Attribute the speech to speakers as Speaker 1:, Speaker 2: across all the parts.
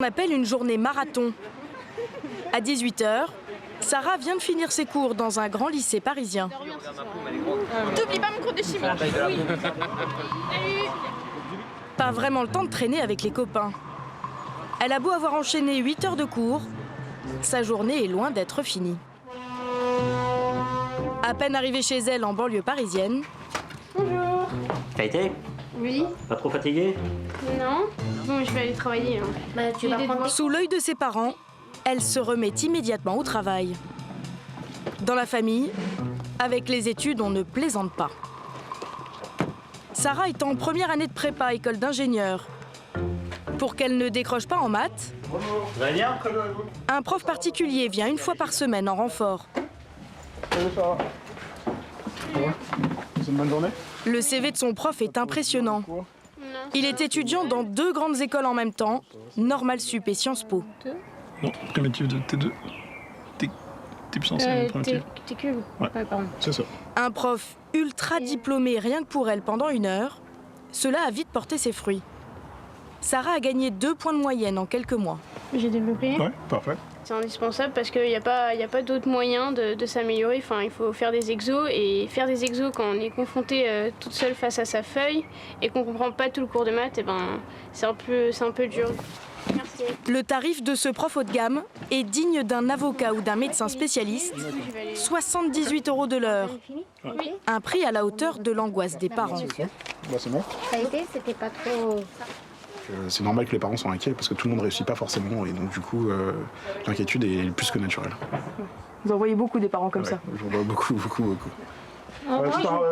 Speaker 1: On appelle une journée marathon. À 18 h, Sarah vient de finir ses cours dans un grand lycée parisien.
Speaker 2: T'oublies pas mon cours de chimie. Oui.
Speaker 1: Pas vraiment le temps de traîner avec les copains. Elle a beau avoir enchaîné 8 heures de cours, sa journée est loin d'être finie. À peine arrivée chez elle en banlieue parisienne.
Speaker 2: Bonjour.
Speaker 3: T'as été?
Speaker 2: Oui.
Speaker 3: Pas trop fatigué?
Speaker 2: Non. Bon, je vais aller travailler. Tu vas prendre...
Speaker 1: Sous l'œil de ses parents, elle se remet immédiatement au travail. Dans la famille, avec les études, on ne plaisante pas. Sarah est en première année de prépa, école d'ingénieur. Pour qu'elle ne décroche pas en maths,
Speaker 3: Vous allez bien?
Speaker 1: un prof particulier vient une fois par semaine en renfort.
Speaker 4: Salut Sarah. Ça va? C'est une bonne journée?
Speaker 1: Le CV de son prof est impressionnant. Il est étudiant dans 2 grandes écoles en même temps, Normal Sup et Sciences Po.
Speaker 4: Non, primitive de T2. T puissance primitive.
Speaker 2: TQ.
Speaker 4: Ouais,
Speaker 2: pardon.
Speaker 4: c'est ça.
Speaker 1: Un prof ultra diplômé rien que pour elle pendant 1 heure, cela a vite porté ses fruits. Sarah a gagné 2 points de moyenne en quelques mois.
Speaker 2: J'ai développé.
Speaker 4: Ouais, parfait.
Speaker 2: C'est indispensable parce qu'il n'y a pas d'autre moyen de s'améliorer. Enfin, il faut faire des exos et faire des exos quand on est confronté toute seule face à sa feuille et qu'on ne comprend pas tout le cours de maths, et ben, c'est un peu dur. Merci.
Speaker 1: Le tarif de ce prof haut de gamme est digne d'un avocat ou d'un médecin spécialiste, 78 € de l'heure.
Speaker 2: Oui.
Speaker 1: Un prix à la hauteur de l'angoisse des parents.
Speaker 4: Bah, c'est bon.
Speaker 5: Ça a été, c'était pas trop...
Speaker 4: C'est normal que les parents soient inquiets parce que tout le monde ne réussit pas forcément et donc du coup l'inquiétude est plus que naturelle.
Speaker 1: Vous en voyez beaucoup des parents comme ça.
Speaker 4: J'en vois beaucoup.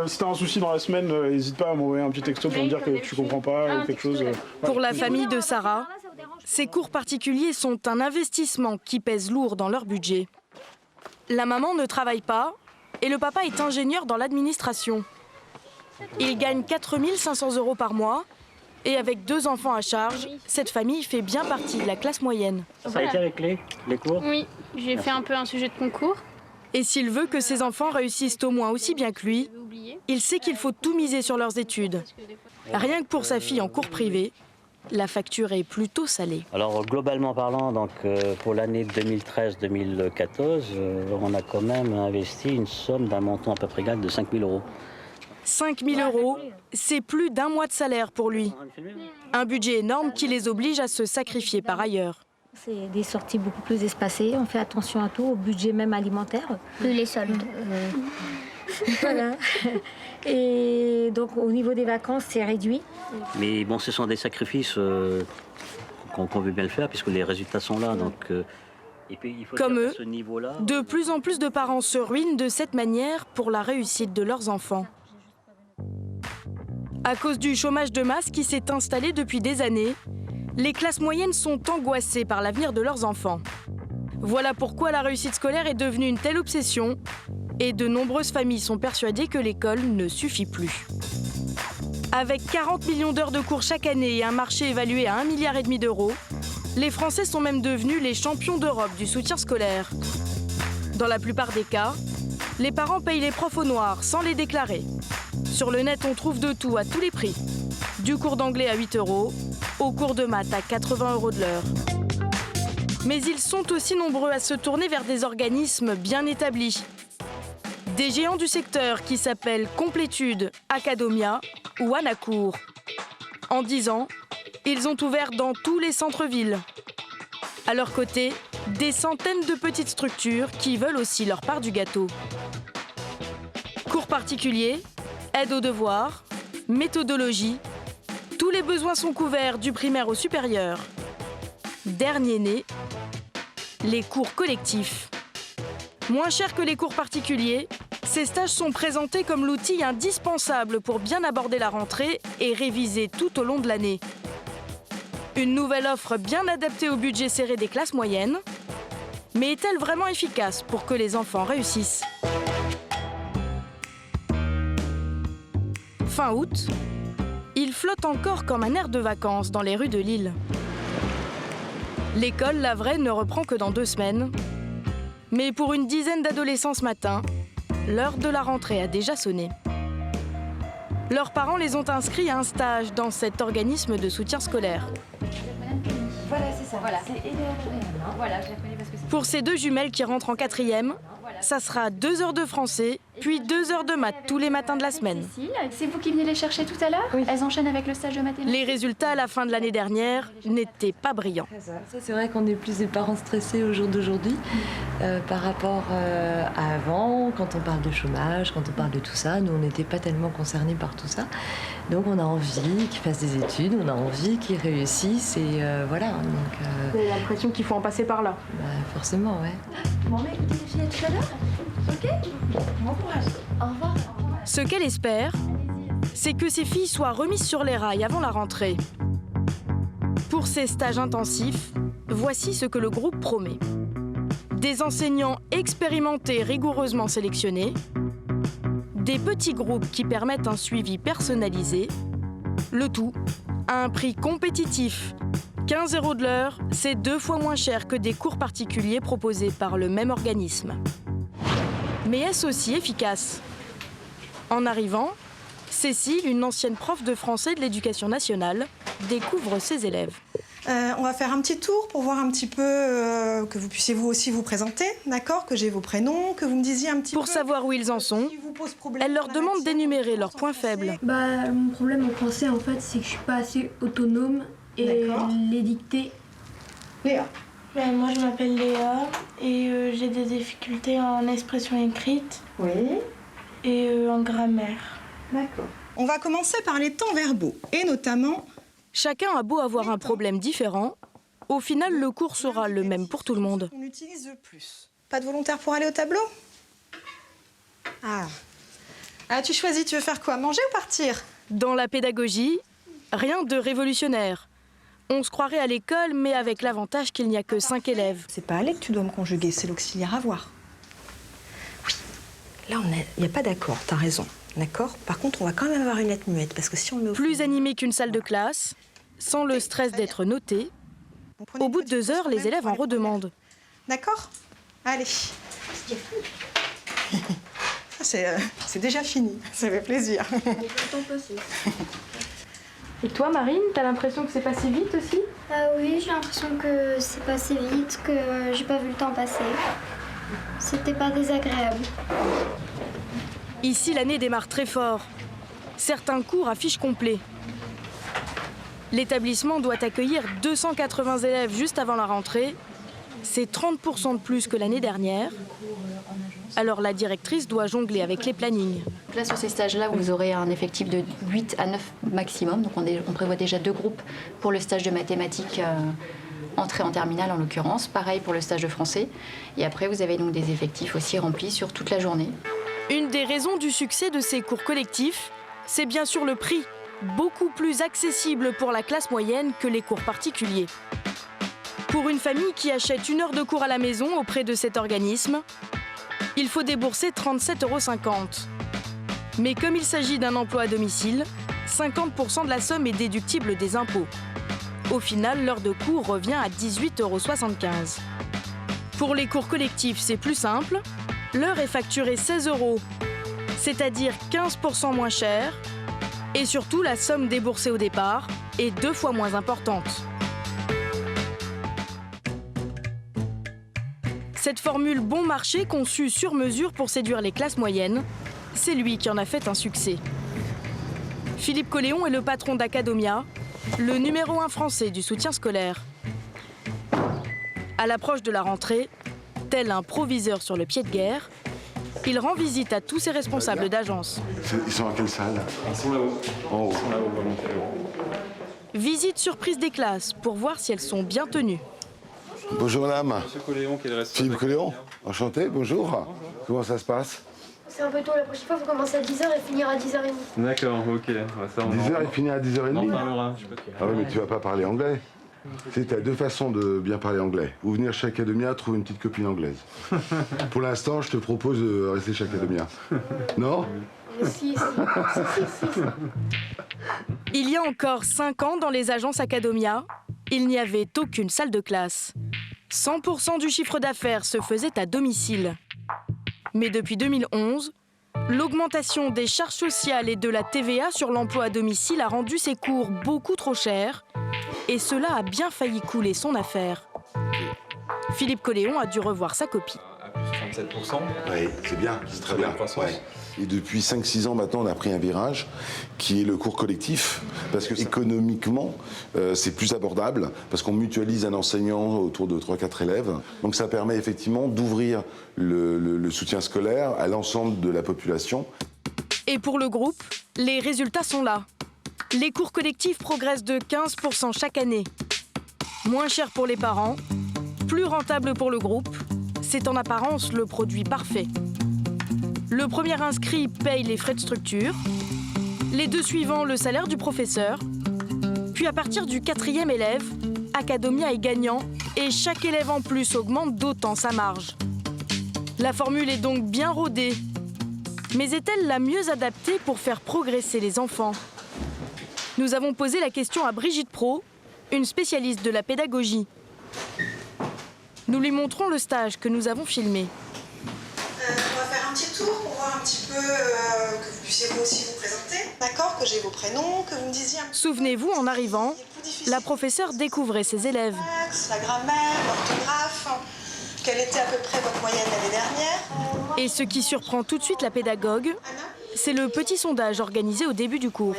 Speaker 4: Si t'as un souci dans la semaine, n'hésite pas à m'envoyer un petit texto pour me dire que tu comprends pas ou quelque chose.
Speaker 1: Pour la famille de Sarah, ces cours particuliers sont un investissement qui pèse lourd dans leur budget. La maman ne travaille pas et le papa est ingénieur dans l'administration. Il gagne 4 500 € par mois. Et avec 2 enfants à charge, cette famille fait bien partie de la classe moyenne.
Speaker 3: Ça a été avec les cours?
Speaker 2: Oui, j'ai fait un peu un sujet de concours.
Speaker 1: Et s'il veut que ses enfants réussissent au moins aussi bien que lui, il sait qu'il faut tout miser sur leurs études. Rien que pour sa fille en cours privé, la facture est plutôt salée.
Speaker 3: Alors globalement parlant, donc, pour l'année 2013-2014, on a quand même investi une somme d'un montant à peu près égal de 5 000 €.
Speaker 1: 5 000 €, c'est plus d'1 mois de salaire pour lui. Un budget énorme qui les oblige à se sacrifier par ailleurs.
Speaker 5: C'est des sorties beaucoup plus espacées, on fait attention à tout, au budget même alimentaire.
Speaker 6: Plus les soldes.
Speaker 5: Voilà. Et donc au niveau des vacances, c'est réduit.
Speaker 3: Mais bon, ce sont des sacrifices qu'on veut bien le faire puisque les résultats sont là. Donc, et puis, il faut
Speaker 1: Comme
Speaker 3: dire
Speaker 1: eux,
Speaker 3: qu'à ce niveau-là,
Speaker 1: de plus en plus de parents se ruinent de cette manière pour la réussite de leurs enfants. À cause du chômage de masse qui s'est installé depuis des années, les classes moyennes sont angoissées par l'avenir de leurs enfants. Voilà pourquoi la réussite scolaire est devenue une telle obsession et de nombreuses familles sont persuadées que l'école ne suffit plus. Avec 40 millions d'heures de cours chaque année et un marché évalué à 1,5 milliard d'euros, les Français sont même devenus les champions d'Europe du soutien scolaire. Dans la plupart des cas, les parents payent les profs au noir sans les déclarer. Sur le net, on trouve de tout à tous les prix. Du cours d'anglais à 8 € au cours de maths à 80 € de l'heure. Mais ils sont aussi nombreux à se tourner vers des organismes bien établis. Des géants du secteur qui s'appellent Complétude, Academia ou Anacours. En 10 ans, ils ont ouvert dans tous les centres-villes. À leur côté, des centaines de petites structures qui veulent aussi leur part du gâteau. Cours particuliers, aide aux devoirs, méthodologie, tous les besoins sont couverts du primaire au supérieur. Dernier né, les cours collectifs. Moins cher que les cours particuliers, ces stages sont présentés comme l'outil indispensable pour bien aborder la rentrée et réviser tout au long de l'année. Une nouvelle offre bien adaptée au budget serré des classes moyennes. Mais est-elle vraiment efficace pour que les enfants réussissent ? Fin août, il flotte encore comme un air de vacances dans les rues de Lille. L'école, la vraie, ne reprend que dans 2 semaines. Mais pour une dizaine d'adolescents ce matin, l'heure de la rentrée a déjà sonné. Leurs parents les ont inscrits à un stage dans cet organisme de soutien scolaire.
Speaker 6: Voilà, c'est ça.
Speaker 7: Voilà.
Speaker 6: C'est Eleonore.
Speaker 7: Voilà, je la connais parce que c'est...
Speaker 1: Pour ces deux jumelles qui rentrent en 4e, ça sera 2 heures de français, puis 2 heures de maths tous les matins de la semaine.
Speaker 7: Cécile, c'est vous qui venez les chercher tout à l'heure?
Speaker 6: Oui.
Speaker 7: Elles enchaînent avec le stage de mathématiques?
Speaker 1: Les résultats à la fin de l'année dernière n'étaient pas brillants.
Speaker 6: Ça, c'est vrai qu'on est plus des parents stressés au jour d'aujourd'hui par rapport à avant, quand on parle de chômage, quand on parle de tout ça. Nous, on n'était pas tellement concernés par tout ça. Donc, on a envie qu'ils fassent des études, on a envie qu'ils réussissent et voilà. Donc,
Speaker 1: Vous avez l'impression qu'il faut en passer par là.
Speaker 6: bah, forcément, ouais.
Speaker 7: Bon, mais écoutez les filles, à tout à l'heure. Ok? Bon courage. Au revoir.
Speaker 1: Ce qu'elle espère, c'est que ces filles soient remises sur les rails avant la rentrée. Pour ces stages intensifs, voici ce que le groupe promet. Des enseignants expérimentés rigoureusement sélectionnés, des petits groupes qui permettent un suivi personnalisé, le tout à un prix compétitif. 15 € de l'heure, c'est 2 fois moins cher que des cours particuliers proposés par le même organisme. Mais est-ce aussi efficace? En arrivant, Cécile, une ancienne prof de français de l'éducation nationale, découvre ses élèves.
Speaker 8: On va faire un petit tour pour voir un petit peu que vous puissiez vous aussi vous présenter, d'accord? Que j'ai vos prénoms, que vous me disiez un petit peu...
Speaker 1: Pour savoir où ils en sont,
Speaker 8: qui vous pose problème
Speaker 1: elle leur
Speaker 8: dans la
Speaker 1: demande
Speaker 8: matière,
Speaker 1: d'énumérer
Speaker 8: en
Speaker 1: leurs points
Speaker 8: français.
Speaker 1: faibles.
Speaker 9: Mon problème en français, en fait, c'est que je suis pas assez autonome et
Speaker 8: D'accord.
Speaker 9: les dictées.
Speaker 8: Léa.
Speaker 10: Moi, je m'appelle Léa et j'ai des difficultés en expression écrite
Speaker 8: Oui.
Speaker 10: et en grammaire.
Speaker 8: D'accord. On va commencer par les temps verbaux et notamment...
Speaker 1: Chacun a beau avoir un problème différent, au final, le cours sera le même pour tout le monde.
Speaker 8: On utilise le plus. Pas de volontaire pour aller au tableau? Ah, tu choisis, tu veux faire quoi? Manger ou partir?
Speaker 1: Dans la pédagogie, rien de révolutionnaire. On se croirait à l'école, mais avec l'avantage qu'il n'y a que 5 élèves.
Speaker 8: C'est pas aller que tu dois me conjuguer, c'est l'auxiliaire avoir. Oui. Là, il n'y a pas d'accord, t'as raison. D'accord? Par contre, on va quand même avoir une lettre muette, parce que si on le met au
Speaker 1: Plus animé qu'une salle de classe, sans le stress d'être noté, au bout de 2 heures, les élèves en redemandent.
Speaker 8: D'accord? Allez. C'est déjà fini, ça fait plaisir.
Speaker 1: Et toi, Marine, t'as l'impression que c'est passé vite aussi?
Speaker 11: Oui, j'ai l'impression que c'est passé vite, que j'ai pas vu le temps passer. C'était pas désagréable.
Speaker 1: Ici, l'année démarre très fort. Certains cours affichent complet. L'établissement doit accueillir 280 élèves juste avant la rentrée. C'est 30% de plus que l'année dernière. Alors la directrice doit jongler avec les plannings.
Speaker 7: Là, sur ces stages-là, vous aurez un effectif de 8 à 9 maximum. Donc on prévoit déjà 2 groupes pour le stage de mathématiques entrée en terminale en l'occurrence. Pareil pour le stage de français. Et après, vous avez donc des effectifs aussi remplis sur toute la journée.
Speaker 1: Une des raisons du succès de ces cours collectifs, c'est bien sûr le prix, beaucoup plus accessible pour la classe moyenne que les cours particuliers. Pour une famille qui achète 1 heure de cours à la maison auprès de cet organisme, il faut débourser 37,50 €. Mais comme il s'agit d'un emploi à domicile, 50% de la somme est déductible des impôts. Au final, l'heure de cours revient à 18,75 €. Pour les cours collectifs, c'est plus simple. L'heure est facturée 16 €, c'est-à-dire 15% moins cher. Et surtout, la somme déboursée au départ est 2 fois moins importante. Cette formule bon marché conçue sur mesure pour séduire les classes moyennes, c'est lui qui en a fait un succès. Philippe Colléon est le patron d'Academia, le numéro 1 français du soutien scolaire. À l'approche de la rentrée, tel un proviseur sur le pied de guerre, il rend visite à tous ses responsables d'agence.
Speaker 12: Ils sont à quelle salle?
Speaker 13: Ils sont là-haut.
Speaker 12: En haut.
Speaker 13: Ils sont là-haut, volontaires.
Speaker 1: Visite surprise des classes pour voir si elles sont bien tenues.
Speaker 12: Bonjour madame.
Speaker 13: Monsieur Colléon qui est le responsable.
Speaker 12: Philippe Colléon, enchanté, bonjour.
Speaker 13: Bonjour.
Speaker 12: Comment ça se passe?
Speaker 11: C'est un peu tôt, la prochaine fois, il faut commencer à 10h et finir à 10h30.
Speaker 13: D'accord, ok. Ça, on
Speaker 12: 10h et fini à 10h30?
Speaker 13: On en parlera.
Speaker 12: Ah oui, mais tu vas pas parler anglais. Tu as 2 façons de bien parler anglais. Ou venir chez Academia, trouver une petite copine anglaise. Pour l'instant, je te propose de rester chez Academia. Non?
Speaker 11: Si.
Speaker 1: Il y a encore 5 ans, dans les agences Academia, il n'y avait aucune salle de classe. 100% du chiffre d'affaires se faisait à domicile. Mais depuis 2011, l'augmentation des charges sociales et de la TVA sur l'emploi à domicile a rendu ces cours beaucoup trop chers Et cela a bien failli couler son affaire. Philippe Colléon a dû revoir sa copie.
Speaker 13: À plus 37%.
Speaker 12: Oui, c'est bien, c'est très bien. Ouais. Et depuis 5-6 ans maintenant, on a pris un virage qui est le cours collectif, parce que économiquement, c'est plus abordable, parce qu'on mutualise un enseignant autour de 3-4 élèves. Donc ça permet effectivement d'ouvrir le soutien scolaire à l'ensemble de la population.
Speaker 1: Et pour le groupe, les résultats sont là. Les cours collectifs progressent de 15% chaque année. Moins cher pour les parents, plus rentable pour le groupe. C'est en apparence le produit parfait. Le premier inscrit paye les frais de structure, les 2 suivants le salaire du professeur, puis à partir du 4e élève, Academia est gagnant et chaque élève en plus augmente d'autant sa marge. La formule est donc bien rodée. Mais est-elle la mieux adaptée pour faire progresser les enfants? Nous avons posé la question à Brigitte Pro, une spécialiste de la pédagogie. Nous lui montrons le stage que nous avons filmé.
Speaker 14: On va faire un petit tour pour voir un petit peu que vous puissiez vous aussi vous présenter. D'accord, que j'ai vos prénoms, que vous me disiez un petit peu.
Speaker 1: Souvenez-vous, en arrivant, la professeure découvrait ses élèves.
Speaker 14: La grammaire, l'orthographe, quelle était à peu près votre moyenne l'année dernière.
Speaker 1: Et ce qui surprend tout de suite la pédagogue, c'est le petit sondage organisé au début du cours.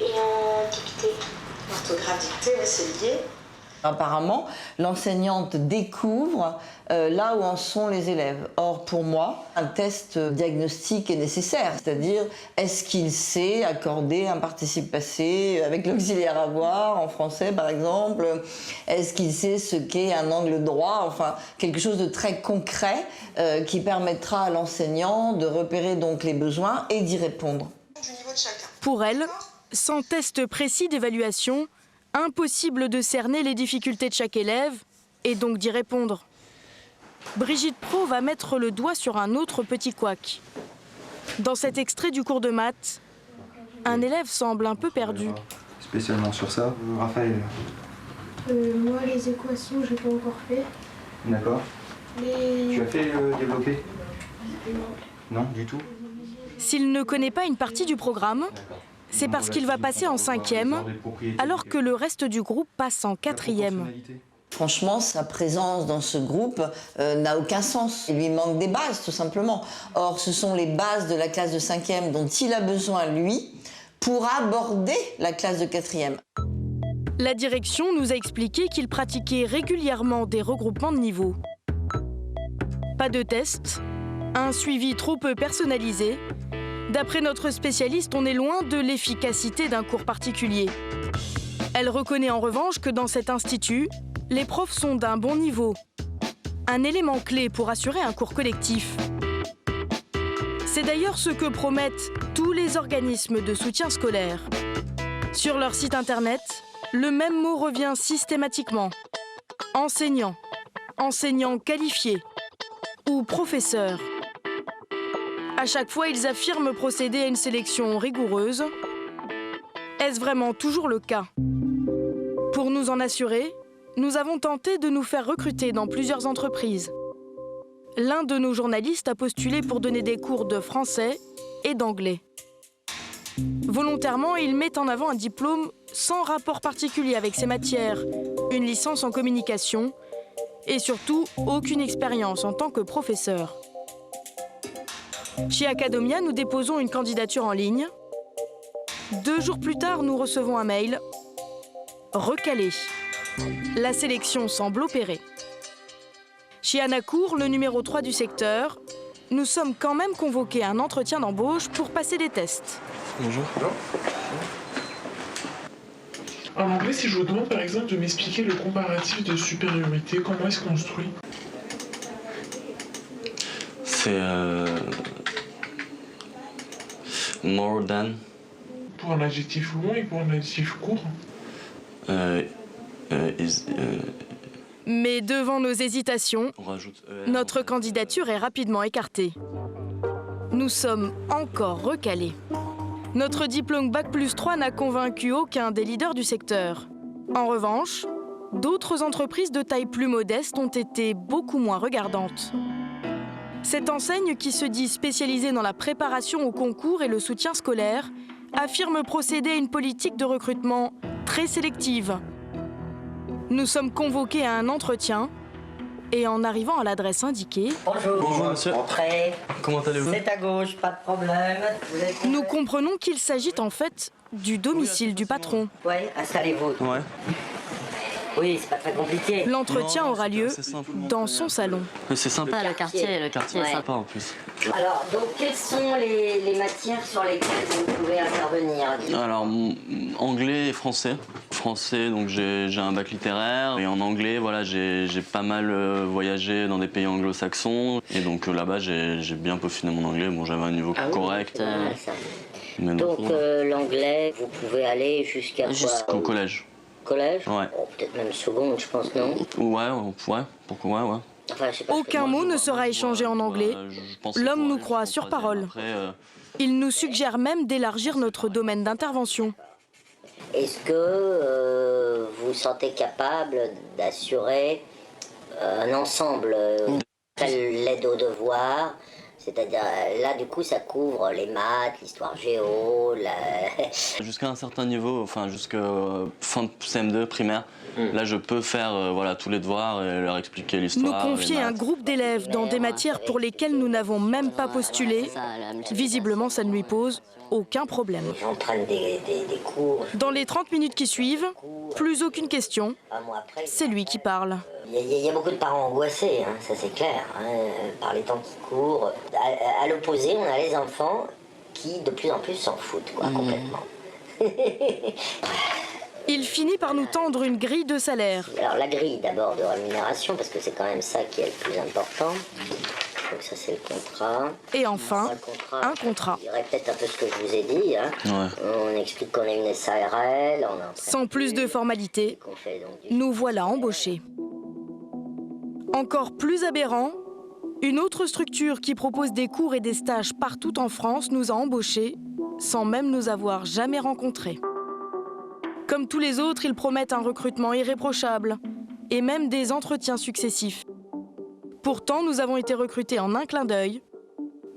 Speaker 14: Et en dictée. L'orthographe dictée, oui, c'est lié.
Speaker 15: Apparemment, l'enseignante découvre là où en sont les élèves. Or, pour moi, un test diagnostique est nécessaire. C'est-à-dire, est-ce qu'il sait accorder un participe passé avec l'auxiliaire avoir, en français par exemple? Est-ce qu'il sait ce qu'est un angle droit? Enfin, quelque chose de très concret qui permettra à l'enseignant de repérer donc les besoins et d'y répondre.
Speaker 1: Pour elle, sans test précis d'évaluation, impossible de cerner les difficultés de chaque élève et donc d'y répondre. Brigitte Pro va mettre le doigt sur un autre petit couac. Dans cet extrait du cours de maths, un élève semble un peu perdu.
Speaker 13: Spécialement sur ça, Raphaël.
Speaker 10: Moi, les équations, j'ai pas encore fait.
Speaker 13: D'accord.
Speaker 10: Les...
Speaker 13: Tu as fait développer? Non, du tout.
Speaker 1: S'il ne connaît pas une partie du programme, c'est parce qu'il va passer en 5e, alors que le reste du groupe passe en 4e.
Speaker 15: Franchement, sa présence dans ce groupe n'a aucun sens. Il lui manque des bases, tout simplement. Or, ce sont les bases de la classe de 5e dont il a besoin, lui, pour aborder la classe de 4e.
Speaker 1: La direction nous a expliqué qu'il pratiquait régulièrement des regroupements de niveau. Pas de test, un suivi trop peu personnalisé. D'après notre spécialiste, on est loin de l'efficacité d'un cours particulier. Elle reconnaît en revanche que dans cet institut, les profs sont d'un bon niveau. Un élément clé pour assurer un cours collectif. C'est d'ailleurs ce que promettent tous les organismes de soutien scolaire. Sur leur site internet, le même mot revient systématiquement. Enseignant, enseignant qualifié ou professeur. À chaque fois, ils affirment procéder à une sélection rigoureuse. Est-ce vraiment toujours le cas? Pour nous en assurer, nous avons tenté de nous faire recruter dans plusieurs entreprises. L'un de nos journalistes a postulé pour donner des cours de français et d'anglais. Volontairement, il met en avant un diplôme sans rapport particulier avec ces matières, une licence en communication et surtout aucune expérience en tant que professeur. Chez Academia, nous déposons une candidature en ligne. 2 jours plus tard, nous recevons un mail. Recalé. La sélection semble opérée. Chez Anacourt, le numéro 3 du secteur, nous sommes quand même convoqués à un entretien d'embauche pour passer des tests.
Speaker 13: Bonjour.
Speaker 16: En anglais, si je vous demande par exemple de m'expliquer le comparatif de supériorité, comment est-ce construit?
Speaker 17: C'est more than.
Speaker 16: Pour un adjectif long et pour un adjectif court.
Speaker 1: Mais devant nos hésitations, notre candidature est rapidement écartée. Nous sommes encore recalés. Notre diplôme Bac+3 n'a convaincu aucun des leaders du secteur. En revanche, d'autres entreprises de taille plus modeste ont été beaucoup moins regardantes. Cette enseigne, qui se dit spécialisée dans la préparation au concours et le soutien scolaire, affirme procéder à une politique de recrutement très sélective. Nous sommes convoqués à un entretien et en arrivant à l'adresse indiquée,
Speaker 18: Bonjour
Speaker 17: monsieur.
Speaker 18: Entrez.
Speaker 17: Comment allez-vous?
Speaker 18: C'est à gauche, pas de problème.
Speaker 1: nous comprenons qu'il s'agit en fait du domicile du patron.
Speaker 18: Ouais, installez-vous.
Speaker 17: Ouais.
Speaker 18: Oui, c'est pas très compliqué.
Speaker 1: L'entretien aura lieu dans son salon.
Speaker 17: C'est sympa.
Speaker 18: Ah, le quartier
Speaker 17: est sympa en plus.
Speaker 18: Alors, donc, quelles sont les matières sur lesquelles vous pouvez intervenir?
Speaker 17: Alors, anglais et français. Français, donc j'ai un bac littéraire. Et en anglais, voilà, j'ai pas mal voyagé dans des pays anglo-saxons. Et donc là-bas, j'ai bien peaufiné mon anglais. Bon, j'avais un niveau correct. Mais
Speaker 18: donc, l'anglais, vous pouvez aller jusqu'à quoi?
Speaker 17: Jusqu'au collège.
Speaker 18: Collège?
Speaker 17: Ouais.
Speaker 18: Oh, peut-être même seconde, je pense, non?
Speaker 17: Ouais, pourquoi, ouais.
Speaker 18: Enfin, je sais pas.
Speaker 1: Aucun mot ne sera échangé en anglais. L'homme nous croit sur parole. Il nous suggère même d'élargir notre domaine d'intervention.
Speaker 18: Est-ce que vous vous sentez capable d'assurer un ensemble, l'aide aux devoirs? C'est-à-dire, là, du coup, ça couvre les maths, l'histoire géo,
Speaker 17: Jusqu'à un certain niveau, enfin, jusqu'à fin de CM2, primaire, là, je peux faire voilà, tous les devoirs et leur expliquer l'histoire.
Speaker 1: Nous confier un groupe d'élèves dans des matières pour lesquelles nous n'avons même pas postulé, visiblement, ça ne lui pose aucun problème.
Speaker 18: J'entraîne des cours.
Speaker 1: Dans les 30 minutes qui suivent, plus aucune question, c'est lui qui parle.
Speaker 18: Il y a beaucoup de parents angoissés, hein, ça c'est clair, hein, par les temps qui courent. À l'opposé, on a les enfants qui de plus en plus s'en foutent, quoi, complètement.
Speaker 1: Il finit par nous tendre une grille de salaire.
Speaker 18: Alors la grille d'abord de rémunération, parce que c'est quand même ça qui est le plus important. Donc ça c'est le contrat.
Speaker 1: Et enfin, un contrat.
Speaker 18: Je dirais peut-être un peu ce que je vous ai dit. Hein. On explique qu'on est une SARL.
Speaker 1: Sans plus de formalités, nous voilà embauchés. Encore plus aberrant, une autre structure qui propose des cours et des stages partout en France nous a embauchés sans même nous avoir jamais rencontrés. Comme tous les autres, ils promettent un recrutement irréprochable et même des entretiens successifs. Pourtant, nous avons été recrutés en un clin d'œil,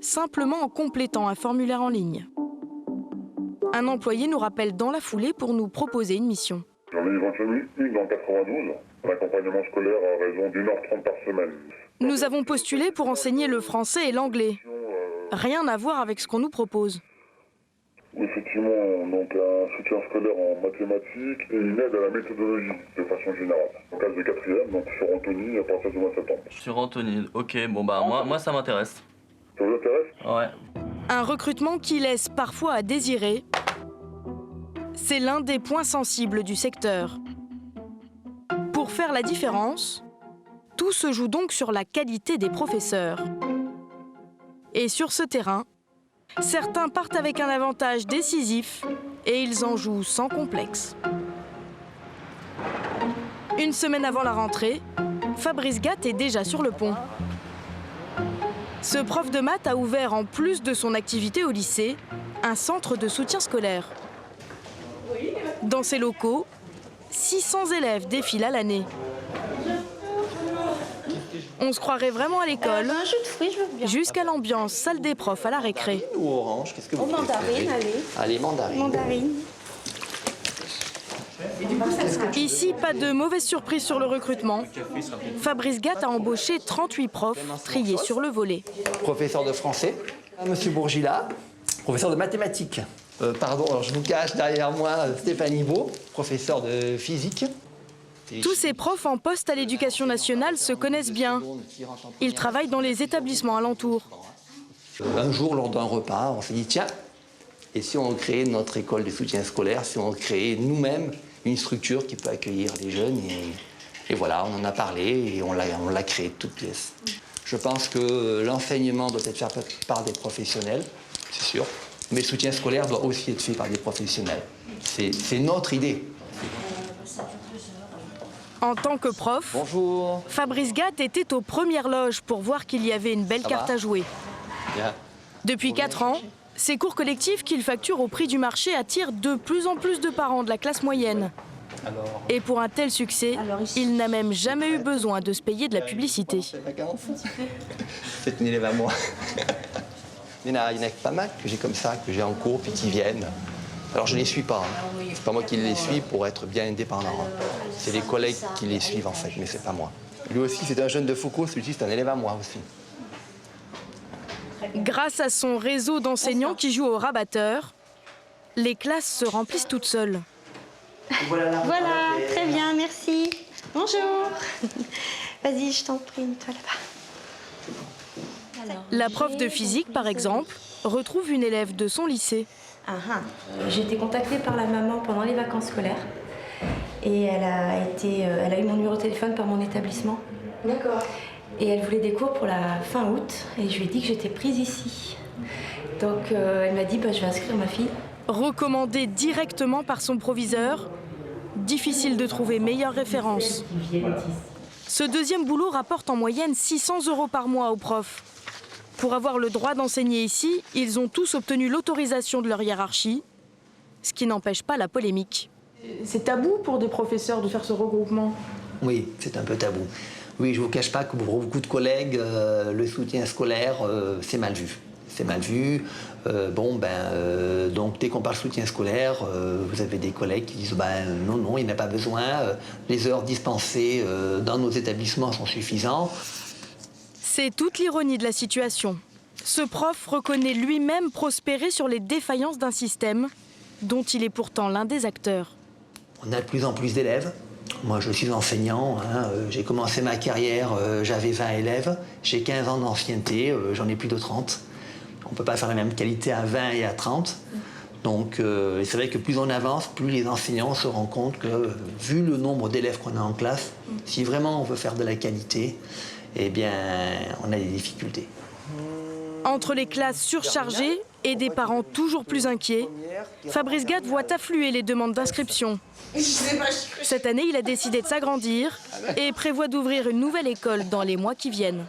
Speaker 1: simplement en complétant un formulaire en ligne. Un employé nous rappelle dans la foulée pour nous proposer une mission.
Speaker 19: J'en ai éventuellement une dans le 92, un accompagnement scolaire à raison d'1h30 par semaine.
Speaker 1: Nous avons postulé pour enseigner le français et l'anglais. Rien à voir avec ce qu'on nous propose.
Speaker 19: Effectivement, donc un soutien scolaire en mathématiques et une aide à la méthodologie de façon générale. En classe de 4e, donc sur Antony à partir du mois de septembre.
Speaker 17: Sur Antony, ok, bon bah moi ça m'intéresse.
Speaker 19: Ça vous intéresse?
Speaker 17: Ouais.
Speaker 1: Un recrutement qui laisse parfois à désirer, c'est l'un des points sensibles du secteur. Pour faire la différence, tout se joue donc sur la qualité des professeurs. Et sur ce terrain, certains partent avec un avantage décisif et ils en jouent sans complexe. Une semaine avant la rentrée, Fabrice Gatt est déjà sur le pont. Ce prof de maths a ouvert, en plus de son activité au lycée, un centre de soutien scolaire. Dans ses locaux, 600 élèves défilent à l'année. On se croirait vraiment à l'école, jusqu'à l'ambiance salle des profs à la récré.
Speaker 20: Ou orange, qu'est-ce que vous
Speaker 10: mandarine, allez.
Speaker 20: Allez, mandarine.
Speaker 10: Mandarine.
Speaker 1: Ici, pas de mauvaise surprise sur le recrutement. Fabrice Gatt a embauché 38 profs triés sur le volet.
Speaker 20: Professeur de français, Monsieur Bourgila, professeur de mathématiques. Pardon, alors je vous cache derrière moi Stéphanie Beau, professeur de physique.
Speaker 1: Tous ces profs en poste à l'éducation nationale se connaissent bien. Ils travaillent dans les établissements alentours.
Speaker 20: Un jour, lors d'un repas, on s'est dit, tiens, et si on créait notre école de soutien scolaire, si on créait nous-mêmes une structure qui peut accueillir les jeunes, et voilà, on en a parlé et on l'a créée de toutes pièces. Je pense que l'enseignement doit être fait par des professionnels, c'est sûr, mais le soutien scolaire doit aussi être fait par des professionnels. C'est notre idée.
Speaker 1: En tant que prof,
Speaker 20: bonjour.
Speaker 1: Fabrice Gatt était aux premières loges pour voir qu'il y avait une belle carte à jouer.
Speaker 20: Bien.
Speaker 1: Depuis 4 ans, ces cours collectifs qu'il facture au prix du marché attirent de plus en plus de parents de la classe moyenne. Et pour un tel succès, il n'a même jamais eu besoin de se payer de la publicité.
Speaker 20: C'est une élève à moi. Il y en a pas mal que j'ai comme ça, que j'ai en cours, puis qui viennent. Alors je ne les suis pas, hein. C'est pas moi qui les suis pour être bien indépendant, hein. C'est les collègues qui les suivent en fait, mais c'est pas moi. Lui aussi, c'est un jeune de Foucault, celui-ci c'est un élève à moi aussi.
Speaker 1: Grâce à son réseau d'enseignants qui jouent au rabatteur, les classes se remplissent toutes seules.
Speaker 8: Voilà, très bien, merci. Bonjour. Vas-y, je t'en prie, toi là-bas.
Speaker 1: La prof de physique, par exemple, retrouve une élève de son lycée.
Speaker 21: J'ai été contactée par la maman pendant les vacances scolaires et elle a eu mon numéro de téléphone par mon établissement.
Speaker 8: D'accord.
Speaker 21: Et elle voulait des cours pour la fin août et je lui ai dit que j'étais prise ici. Donc elle m'a dit je vais inscrire ma fille.
Speaker 1: Recommandée directement par son proviseur, difficile de trouver meilleure référence. Ce deuxième boulot rapporte en moyenne 600 € par mois aux profs. Pour avoir le droit d'enseigner ici, ils ont tous obtenu l'autorisation de leur hiérarchie, ce qui n'empêche pas la polémique.
Speaker 22: C'est tabou pour des professeurs de faire ce regroupement?
Speaker 20: Oui, c'est un peu tabou. Oui, je ne vous cache pas que pour beaucoup de collègues, le soutien scolaire, c'est mal vu. C'est mal vu. Donc dès qu'on parle soutien scolaire, vous avez des collègues qui disent non, il n'y en a pas besoin. Les heures dispensées dans nos établissements sont suffisantes.
Speaker 1: C'est toute l'ironie de la situation. Ce prof reconnaît lui-même prospérer sur les défaillances d'un système dont il est pourtant l'un des acteurs.
Speaker 20: On a de plus en plus d'élèves. Moi, je suis enseignant. J'ai commencé ma carrière, j'avais 20 élèves. J'ai 15 ans d'ancienneté, j'en ai plus de 30. On ne peut pas faire la même qualité à 20 et à 30. Donc, c'est vrai que plus on avance, plus les enseignants se rendent compte que, vu le nombre d'élèves qu'on a en classe, si vraiment on veut faire de la qualité, eh bien, on a des difficultés.
Speaker 1: Entre les classes surchargées et des parents toujours plus inquiets, Fabrice Gade voit affluer les demandes d'inscription. Cette année, il a décidé de s'agrandir et prévoit d'ouvrir une nouvelle école dans les mois qui viennent.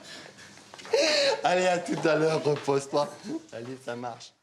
Speaker 20: Allez, à tout à l'heure, repose-toi. Allez, ça marche.